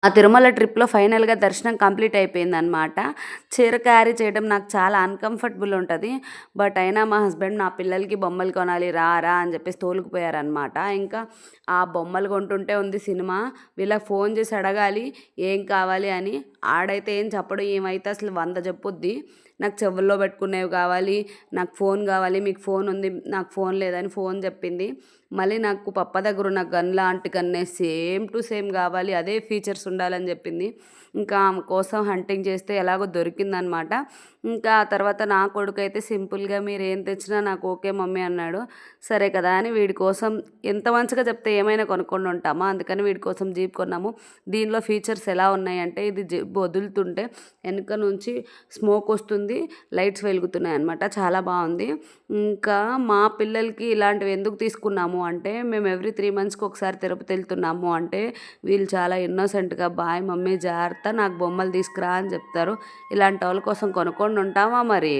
ఆ తిరుమల ట్రిప్‌లో ఫైనల్‌గా దర్శనం కంప్లీట్ అయిపోయిందనమాట. చీర క్యారీ చేయడం నాకు చాలా అన్‌కంఫర్టబుల్ ఉంటది. బట్ అయినా మా హస్బెండ్ నా పిల్లలకి బొమ్మలు కొనాలి రా, రా అని చెప్పేసి తోలుకుపోయారనమాట. ఇంకా ఆ బొమ్మలు కొంటుంటే ఉంది సినిమా. వీళ్ళకి ఫోన్ చేసి అడగాలి ఏం కావాలి అని. ఆడైతే ఏం చెప్పడు. ఈమైతే అసలు 100 చెప్పుద్ది. నాకు చెవుల్లో పెట్టుకునేవి కావాలి, నాకు ఫోన్ కావాలి, మీకు ఫోన్ ఉంది, నాకు ఫోన్ లేదని ఫోన్ చెప్పింది. మళ్ళీ నాకు పప్ప దగ్గరున్న గన్ లాంటి గన్నే సేమ్ టు సేమ్ కావాలి. అదే ఫీచర్స్ ఉండాలని చెప్పింది. ఇంకా ఆమె కోసం హంటింగ్ చేస్తే ఎలాగో దొరికిందనమాట. ఇంకా ఆ తర్వాత నా కొడుకైతే సింపుల్‌గా మీరేం తెచ్చినా నాకు ఓకే మమ్మీ అన్నాడు. సరే కదా అని వీడి కోసం ఎంత మంచిగా చెప్తే ఏమైనా కొనుక్కొని ఉంటామా? అందుకని వీడి కోసం జీప్ కొన్నాము. దీనిలో ఫీచర్స్ ఎలా ఉన్నాయంటే ఇది జిప్ వదులుతుంటే వెనక నుంచి స్మోక్ వస్తుంది, లైట్స్ వెలుగుతున్నాయన్నమాట. చాలా బావుంది. ఇంకా మా పిల్లలకి ఇలాంటివి ఎందుకు తీసుకున్నాము అంటే, మేము ఎవ్రీ 3 మంత్స్‌కి ఒకసారి తిరుపతి వెళ్తున్నాము అంటే, వీళ్ళు చాలా ఇన్నోసెంట్‌గా బాయ్ మమ్మీ జాగ్రత్త నాకు బొమ్మలు తీసుకురా అని చెప్తారు. ఇలాంటోళ్ళ కోసం కొనుక్కొని ఉంటామా మరి?